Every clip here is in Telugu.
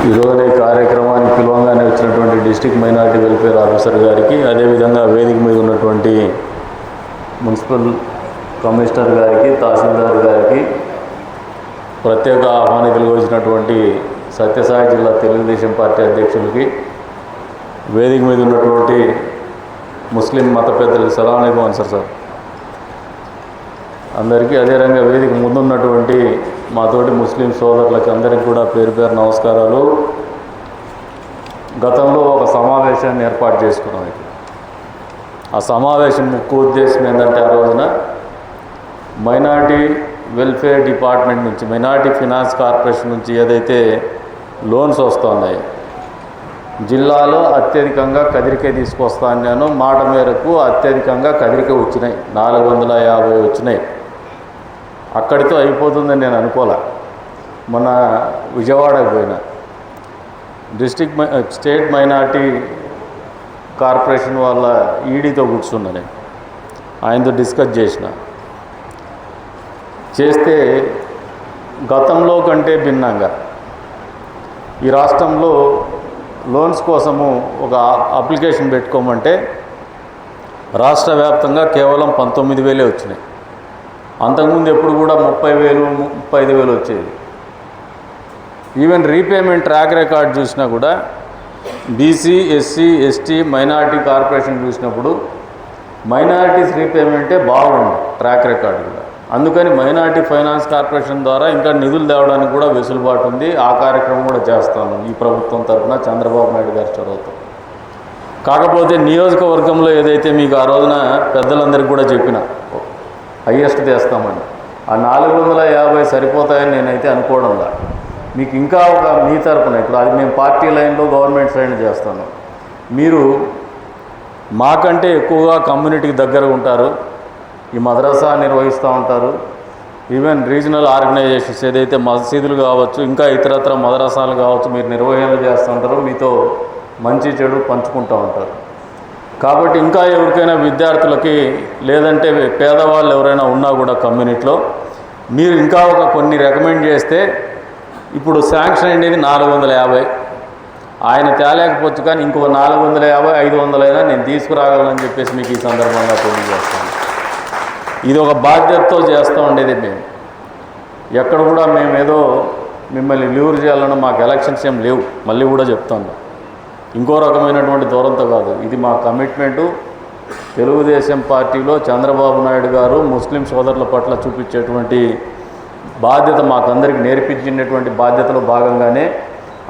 ఈరోజు ఈ కార్యక్రమానికి పిలవంగానే వచ్చినటువంటి డిస్ట్రిక్ట్ మైనారిటీ వెల్ఫేర్ ఆఫీసర్ గారికి, అదేవిధంగా వేదిక మీద ఉన్నటువంటి మున్సిపల్ కమిషనర్ గారికి, తహసీల్దార్ గారికి, ప్రత్యేక ఆహ్వానితులుగా వచ్చినటువంటి సత్యసాయి జిల్లా తెలుగుదేశం పార్టీ అధ్యక్షులకి, వేదిక మీద ఉన్నటువంటి ముస్లిం మత పెద్దలకి సలాం అలైకుం అన్సర్ సార్ అందరికీ, అదే రంగా వేదిక ముందున్నటువంటి మాతోటి ముస్లిం సోదరులకి అందరికీ కూడా పేరు పేరు నమస్కారాలు. గతంలో ఒక సమావేశాన్ని ఏర్పాటు చేసుకున్నాం. ఆ సమావేశం ముఖ్య ఉద్దేశం ఏంటంటే, ఆ రోజున మైనారిటీ వెల్ఫేర్ డిపార్ట్మెంట్ నుంచి, మైనారిటీ ఫైనాన్స్ కార్పొరేషన్ నుంచి ఏదైతే లోన్స్ వస్తున్నాయి, జిల్లాలో అత్యధికంగా కదిరికే తీసుకొస్తా అన్నాను. మాట మేరకు అత్యధికంగా కదిరికే వచ్చినాయి, 450 వచ్చినాయి. అక్కడితో అయిపోతుందని నేను అనుకోలే. మొన్న విజయవాడకు పోయినా, స్టేట్ మైనారిటీ కార్పొరేషన్ వాళ్ళ ఈడీతో కూర్చున్నా, ఆయనతో డిస్కస్ చేస్తే గతంలో కంటే భిన్నంగా ఈ రాష్ట్రంలో లోన్స్ కోసము ఒక అప్లికేషన్ పెట్టుకోమంటే రాష్ట్ర వ్యాప్తంగా కేవలం 19,000 వచ్చినాయి. అంతకుముందు ఎప్పుడు కూడా 30,000, 35,000 వచ్చేది. ఈవెన్ రీపేమెంట్ ట్రాక్ రికార్డ్ చూసినా కూడా BC, SC, ST, minority corporation చూసినప్పుడు మైనారిటీస్ రీపేమెంటే బాగుంది ట్రాక్ రికార్డు కూడా. అందుకని మైనారిటీ ఫైనాన్స్ కార్పొరేషన్ ద్వారా ఇంకా నిధులు తేవడానికి కూడా వెసులుబాటు ఉంది. ఆ కార్యక్రమం కూడా చేస్తాను ఈ ప్రభుత్వం తరఫున, చంద్రబాబు నాయుడు గారి చొరవతో. కాకపోతే నియోజకవర్గంలో ఏదైతే మీకు ఆ రోజున పెద్దలందరికీ కూడా చెప్పిన హయ్యెస్ట్ తెస్తామని, ఆ 450 సరిపోతాయని నేనైతే అనుకోవడంలా. మీకు ఇంకా ఒక మీ తరఫున, ఇప్పుడు అది మేము పార్టీ లైన్లో గవర్నమెంట్ సైడ్ చేస్తాను, మీరు మాకంటే ఎక్కువగా కమ్యూనిటీకి దగ్గర ఉంటారు, ఈ మద్రసా నిర్వహిస్తూ ఉంటారు. ఈవెన్ రీజనల్ ఆర్గనైజేషన్స్ ఏదైతే మసీదులు కావచ్చు, ఇంకా ఇతరత్ర మద్రసాలు కావచ్చు, మీరు నిర్వహణ చేస్తూ ఉంటారు, మీతో మంచి చెడు పంచుకుంటూ ఉంటారు. కాబట్టి ఇంకా ఎవరికైనా విద్యార్థులకి, లేదంటే పేదవాళ్ళు ఎవరైనా ఉన్నా కూడా కమ్యూనిటీలో మీరు ఇంకా కొన్ని రికమెండ్ చేస్తే, ఇప్పుడు శాంక్షన్ అయ్యేది 450, ఆయన తేలేకపోవచ్చు, కానీ ఇంకో 450, 500 అయినా నేను తీసుకురాగలనని చెప్పేసి మీకు ఈ సందర్భంగా తెలియజేస్తాను. ఇది ఒక బాధ్యతతో చేస్తూ ఉండేది. మేము ఎక్కడ కూడా మేమేదో మిమ్మల్ని ల్యూర్ చేయాలన్నా మాకు ఎలక్షన్స్ ఏం లేవు. మళ్ళీ కూడా చెప్తాను, ఇంకో రకమైనటువంటి దూరంతో కాదు, ఇది మా కమిట్మెంటు. తెలుగుదేశం పార్టీలో చంద్రబాబు నాయుడు గారు ముస్లిం సోదరుల పట్ల చూపించేటువంటి బాధ్యత మాకందరికి నేర్పించినటువంటి బాధ్యతలో భాగంగానే,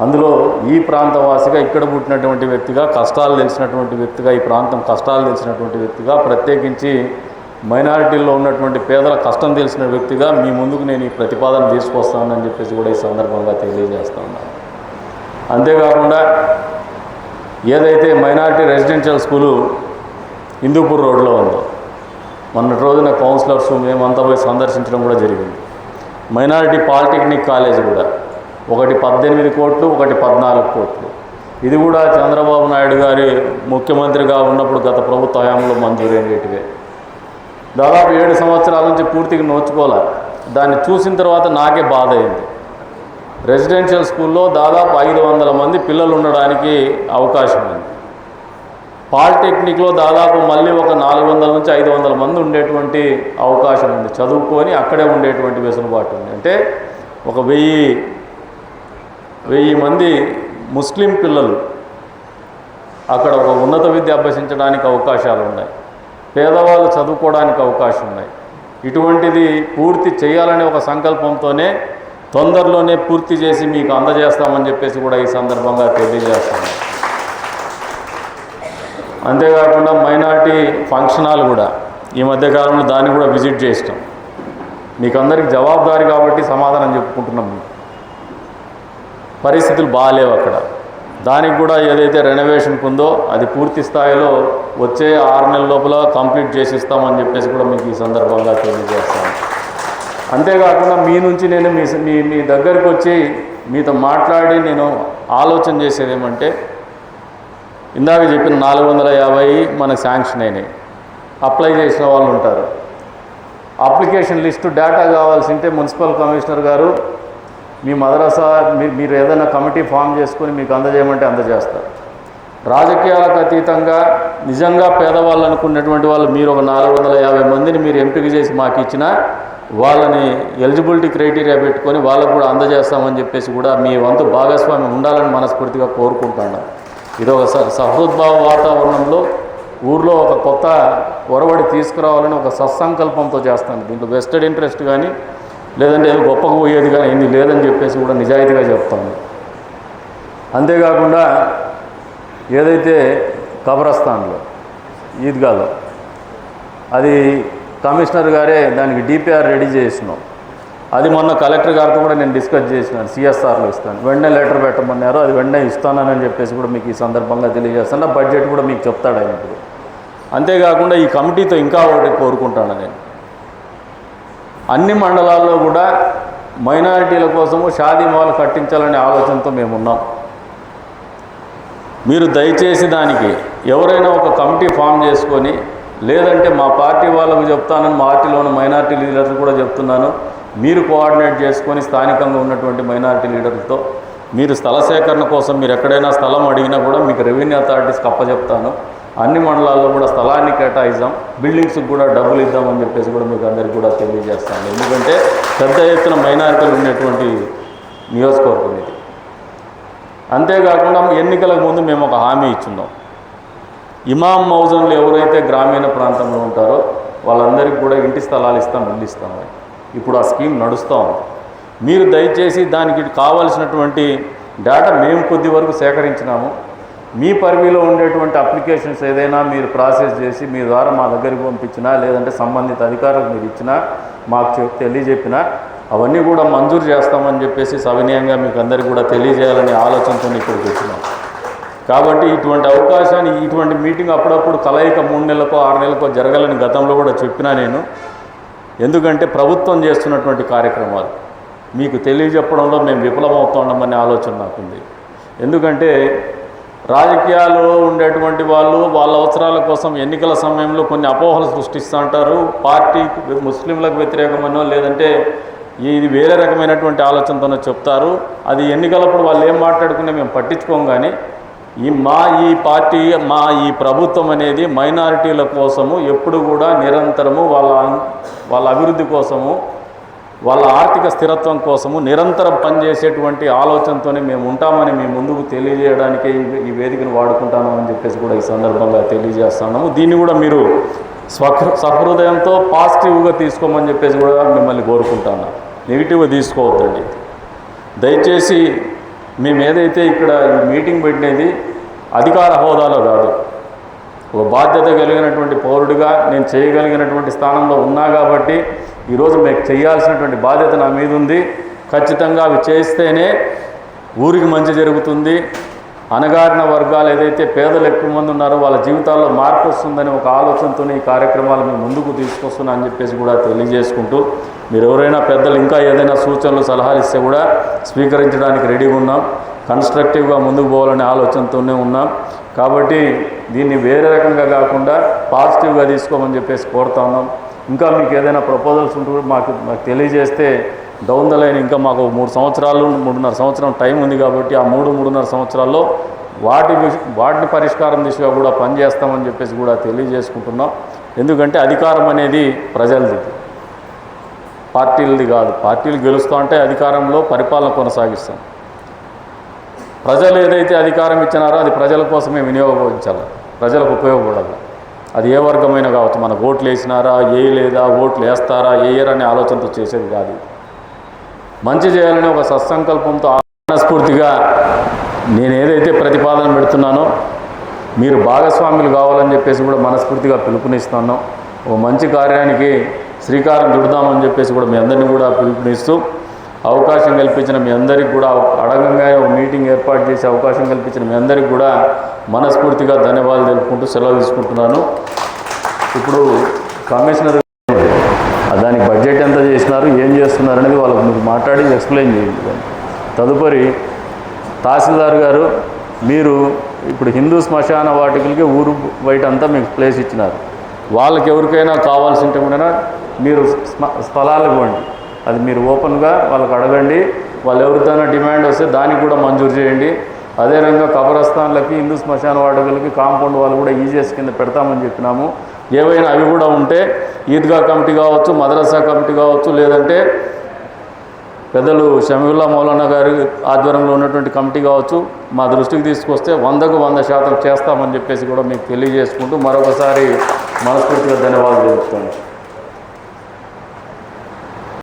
అందులో ఈ ప్రాంతవాసిగా, ఇక్కడ పుట్టినటువంటి వ్యక్తిగా, కష్టాలు తెలిసినటువంటి వ్యక్తిగా, ఈ ప్రాంతం కష్టాలు తెలిసినటువంటి వ్యక్తిగా, ప్రత్యేకించి మైనారిటీల్లో ఉన్నటువంటి పేదల కష్టం తెలిసిన వ్యక్తిగా మీ ముందుకు నేను ఈ ప్రతిపాదన తీసుకొస్తానని చెప్పేసి కూడా ఈ సందర్భంగా తెలియజేస్తా ఉన్నాను. అంతేకాకుండా ఏదైతే మైనారిటీ రెసిడెన్షియల్ స్కూలు హిందూపూర్ రోడ్లో ఉందో, మొన్నటి రోజున కౌన్సిలర్స్ మేమంతా పోయి సందర్శించడం కూడా జరిగింది. మైనారిటీ పాలిటెక్నిక్ కాలేజ్ కూడా, ఒకటి 18 కోట్లు, ఒకటి 14 కోట్లు. ఇది కూడా చంద్రబాబు నాయుడు గారి ముఖ్యమంత్రిగా ఉన్నప్పుడు గత ప్రభుత్వ హయాంలో మంజూరైనటివే. దాదాపు 7 సంవత్సరాల నుంచి పూర్తిగా నోచుకోలే. దాన్ని చూసిన తర్వాత నాకే బాధ అయింది. రెసిడెన్షియల్ స్కూల్లో దాదాపు 500 మంది పిల్లలు ఉండడానికి అవకాశం ఉంది. పాలిటెక్నిక్లో దాదాపు మళ్ళీ ఒక 400 నుంచి 500 మంది ఉండేటువంటి అవకాశం ఉంది. చదువుకొని అక్కడే ఉండేటువంటి వెసులుబాటు ఉంది. అంటే ఒక 1000 మంది ముస్లిం పిల్లలు అక్కడ ఒక ఉన్నత విద్య అభ్యసించడానికి అవకాశాలు ఉన్నాయి. పేదవాళ్ళు చదువుకోవడానికి అవకాశం ఉన్నాయి. ఇటువంటిది పూర్తి చేయాలనే ఒక సంకల్పంతోనే తొందరలోనే పూర్తి చేసి మీకు అందజేస్తామని చెప్పేసి కూడా ఈ సందర్భంగా తెలియజేస్తాను. అంతేకాకుండా మైనారిటీ ఫంక్షన్ హాల్ కూడా ఈ మధ్యకాలంలో దాన్ని కూడా విజిట్ చేస్తాం. మీకు అందరికి జవాబుదారీ కాబట్టి సమాధానం చెప్పుకుంటున్నాం. పరిస్థితులు బాగాలేవు అక్కడ. దానికి కూడా ఏదైతే రెనోవేషన్కి ఉందో అది పూర్తి స్థాయిలో వచ్చే 6 నెలల లోపల కంప్లీట్ చేసి ఇస్తామని చెప్పేసి కూడా మీకు ఈ సందర్భంగా తెలియజేస్తాను. అంతేకాకుండా మీ నుంచి నేను మీ దగ్గరికి వచ్చి మీతో మాట్లాడి నేను ఆలోచన చేసేది ఏమంటే, ఇందాక చెప్పిన 450 మనకు శాంక్షన్ అయినాయి, అప్లై చేసిన వాళ్ళు ఉంటారు. అప్లికేషన్ లిస్టు డేటా కావాల్సింటే మున్సిపల్ కమిషనర్ గారు మీ మదరసా మీరు ఏదైనా కమిటీ ఫామ్ చేసుకొని మీకు అందజేయమంటే అందజేస్తారు. రాజకీయాలకు అతీతంగా నిజంగా పేదవాళ్ళు అనుకున్నటువంటి వాళ్ళు మీరు ఒక 450 మందిని మీరు ఎంపిక చేసి మాకు ఇచ్చినా వాళ్ళని ఎలిజిబిలిటీ క్రైటీరియా పెట్టుకొని వాళ్ళకు కూడా అందజేస్తామని చెప్పేసి కూడా మీ వంతు భాగస్వామ్యం ఉండాలని మనస్ఫూర్తిగా కోరుకుంటున్నాను. ఇది ఒక సహృద్భావ వాతావరణంలో ఊర్లో ఒక కొత్త ఒరవడి తీసుకురావాలని ఒక సత్సంకల్పంతో చేస్తాను. దీంట్లో వెస్టెడ్ ఇంట్రెస్ట్ కానీ లేదంటే ఏదో గొప్పగా పోయేది కానీ ఏంది లేదని చెప్పేసి కూడా నిజాయితీగా చెప్తాను. అంతేకాకుండా ఏదైతే కబరస్థాన్లో ఈద్గాలో అది కమిషనర్ గారే దానికి డిపిఆర్ రెడీ చేసినాం. అది మొన్న కలెక్టర్ గారితో కూడా నేను డిస్కస్ చేసినాను. సిఎస్ఆర్లో ఇస్తాను, వెంటనే లెటర్ పెట్టమన్నారు. అది వెంటనే ఇస్తానని చెప్పేసి కూడా మీకు ఈ సందర్భంగా తెలియజేస్తాను. బడ్జెట్ కూడా మీకు చెప్తాడు ఆయన ఇప్పుడు. అంతేకాకుండా ఈ కమిటీతో ఇంకా ఒకటి కోరుకుంటాను నేను, అన్ని మండలాల్లో కూడా మైనారిటీల కోసము షాదీ మాల్ కట్టించాలనే ఆలోచనతో మేమున్నాం. మీరు దయచేసి దానికి ఎవరైనా ఒక కమిటీ ఫామ్ చేసుకొని, లేదంటే మా పార్టీ వాళ్ళకు చెప్తానని మా పార్టీలోని మైనారిటీ లీడర్లు కూడా చెప్తున్నాను, మీరు కోఆర్డినేట్ చేసుకొని స్థానికంగా ఉన్నటువంటి మైనారిటీ లీడర్లతో మీరు స్థల సేకరణ కోసం మీరు ఎక్కడైనా స్థలం అడిగినా కూడా మీకు రెవెన్యూ అథారిటీస్కి అప్పచెప్తాను. అన్ని మండలాల్లో కూడా స్థలాన్ని కేటాయిద్దాం, బిల్డింగ్స్కి కూడా డబ్బులు ఇద్దామని చెప్పేసి కూడా మీకు అందరికీ కూడా తెలియజేస్తాను. ఎందుకంటే పెద్ద ఎత్తున మైనారిటీలు ఉండేటువంటి నియోజకవర్గం ఇది. అంతేకాకుండా ఎన్నికలకు ముందు మేము ఒక హామీ ఇచ్చున్నాం. ఇమాం మౌజన్లు ఎవరైతే గ్రామీణ ప్రాంతంలో ఉంటారో వాళ్ళందరికీ కూడా ఇంటి స్థలాలు ఇస్తాం, ఇల్లు ఇస్తామని. ఇప్పుడు ఆ స్కీమ్ నడుస్తూ ఉంది. మీరు దయచేసి దానికి కావాల్సినటువంటి డేటా మేము కొద్ది వరకు సేకరించినాము. మీ పరిధిలో ఉండేటువంటి అప్లికేషన్స్ ఏదైనా మీరు ప్రాసెస్ చేసి మీ ద్వారా మా దగ్గరికి పంపించినా, లేదంటే సంబంధిత అధికారులకు మీరు ఇచ్చినా, మాకు తెలియజెప్పినా అవన్నీ కూడా మంజూరు చేస్తామని చెప్పేసి సవినయంగా మీకు అందరికీ కూడా తెలియజేయాలనే ఆలోచనతో ఇక్కడికి వచ్చినాం. కాబట్టి ఇటువంటి అవకాశాన్ని, ఇటువంటి మీటింగ్ అప్పుడప్పుడు కలయిక 3 నెలలకో 6 నెలలకో జరగాలని గతంలో కూడా చెప్పినా నేను. ఎందుకంటే ప్రభుత్వం చేస్తున్నటువంటి కార్యక్రమాలు మీకు తెలియజెప్పడంలో మేము విఫలమవుతున్నామనే ఆలోచన నాకుంది. ఎందుకంటే రాజకీయాల్లో ఉండేటువంటి వాళ్ళు వాళ్ళ అవసరాల కోసం ఎన్నికల సమయంలో కొన్ని అపోహలు సృష్టిస్తూ ఉంటారు. పార్టీ ముస్లింలకు వ్యతిరేకమనో లేదంటే ఇది వేరే రకమైనటువంటి ఆలోచనతోనే చెప్తారు. అది ఎన్నికలప్పుడు వాళ్ళు ఏం మాట్లాడుకునే మేము పట్టించుకోం. కానీ ఈ ప్రభుత్వం అనేది మైనారిటీల కోసము ఎప్పుడు కూడా నిరంతరము వాళ్ళ అభివృద్ధి కోసము, వాళ్ళ ఆర్థిక స్థిరత్వం కోసము నిరంతరం పనిచేసేటువంటి ఆలోచనతోనే మేము ఉంటామని మీ ముందుకు తెలియజేయడానికే ఈ వేదికను వాడుకుంటామని చెప్పేసి కూడా ఈ సందర్భంగా తెలియజేస్తున్నాము. దీన్ని కూడా మీరు సహృదయంతో పాజిటివ్గా తీసుకోమని చెప్పేసి కూడా మిమ్మల్ని కోరుకుంటున్నాను. నెగిటివ్గా తీసుకోవద్దండి దయచేసి. మేము ఏదైతే ఇక్కడ ఈ మీటింగ్ పెట్టినది అధికార హోదాలో కాదు, ఒక బాధ్యత కలిగినటువంటి పౌరుడిగా నేను చేయగలిగినటువంటి స్థానంలో ఉన్నా కాబట్టి ఈరోజు మీకు చేయాల్సినటువంటి బాధ్యత నా మీద ఉంది. ఖచ్చితంగా అవి చేస్తేనే ఊరికి మంచి జరుగుతుంది. అణగారిన వర్గాలు ఏదైతే పేదలు ఎక్కువ మంది ఉన్నారో వాళ్ళ జీవితాల్లో మార్పు వస్తుందని ఒక ఆలోచనతో ఈ కార్యక్రమాలు మేము ముందుకు తీసుకొస్తున్నా అని చెప్పేసి కూడా తెలియజేసుకుంటూ, మీరు ఎవరైనా పెద్దలు ఇంకా ఏదైనా సూచనలు సలహాలు ఇస్తే కూడా స్వీకరించడానికి రెడీగా ఉన్నాం. కన్స్ట్రక్టివ్గా ముందుకు పోవాలనే ఆలోచనతోనే ఉన్నాం. కాబట్టి దీన్ని వేరే రకంగా కాకుండా పాజిటివ్గా తీసుకోమని చెప్పేసి కోరుతా ఉన్నాం. ఇంకా మీకు ఏదైనా ప్రపోజల్స్ ఉంటే మాకు తెలియజేస్తే డౌన్ ద లైన్ ఇంకా మాకు 3.5 సంవత్సరం టైం ఉంది. కాబట్టి ఆ 3.5 సంవత్సరాల్లో వాటిని పరిష్కారం దిశగా కూడా పనిచేస్తామని చెప్పేసి కూడా తెలియజేసుకుంటున్నాం. ఎందుకంటే అధికారం అనేది ప్రజలది, పార్టీలది కాదు. పార్టీలు గెలుస్తూ ఉంటే అధికారంలో పరిపాలన కొనసాగిస్తాం. ప్రజలు ఏదైతే అధికారం ఇచ్చినారో అది ప్రజల కోసమే వినియోగించాలి, ప్రజలకు ఉపయోగపడాలి. అది ఏ వర్గమైనా కావచ్చు. మనకు ఓట్లు వేసినారా, వేయలేదా, ఓట్లు వేస్తారా, వేయరనే ఆలోచనతో చేసేది కాదు. మంచి చేయాలని ఒక సత్సంకల్పంతో మనస్ఫూర్తిగా నేను ఏదైతే ప్రతిపాదన పెడుతున్నానో మీరు భాగస్వాములు కావాలని చెప్పేసి కూడా మనస్ఫూర్తిగా పిలుపునిస్తున్నాం. ఒక మంచి కార్యానికి శ్రీకారం చుడదామని చెప్పేసి కూడా మీ అందరినీ కూడా పిలుపునిస్తూ, అవకాశం కల్పించిన మీ అందరికీ కూడా, అడగంగానే ఒక మీటింగ్ ఏర్పాటు చేసే అవకాశం కల్పించిన మీ అందరికీ కూడా మనస్ఫూర్తిగా ధన్యవాదాలు తెలుపుకుంటూ సెలవు తీసుకుంటున్నాను. ఇప్పుడు కమిషనర్ దానికి బడ్జెట్ ఎంత చేసినారు, ఏం చేస్తున్నారు అనేది వాళ్ళకు మీరు మాట్లాడి ఎక్స్ప్లెయిన్ చేయండి. తదుపరి తహసీల్దార్ గారు, మీరు ఇప్పుడు హిందూ శ్మశాన వాటికలకి ఊరు బయట అంతా మీకు ప్లేస్ ఇచ్చినారు. వాళ్ళకి ఎవరికైనా కావాల్సి ఉంటే కూడా మీరు స్థలాలు ఇవ్వండి. అది మీరు ఓపెన్గా వాళ్ళకి అడగండి. వాళ్ళు ఎవరిదైనా డిమాండ్ వస్తే దానికి కూడా మంజూరు చేయండి. అదే రకంగా కబరస్థాన్లకి, హిందూ శ్మశాన వాడకలకి కాంపౌండ్ వాళ్ళు కూడా ఈజీఎస్ కింద పెడతామని చెప్పినాము. ఏవైనా అవి కూడా ఉంటే ఈద్గా కమిటీ కావచ్చు, మద్రసా కమిటీ కావచ్చు, లేదంటే పెద్దలు షమీవుల్లా మౌలానా గారి ఆధ్వర్యంలో ఉన్నటువంటి కమిటీ కావచ్చు, మా దృష్టికి తీసుకొస్తే 100కు 100% చేస్తామని చెప్పేసి కూడా మీకు తెలియజేసుకుంటూ మరొకసారి మనస్ఫూర్తిగా ధన్యవాదాలు తెలుపుతాను.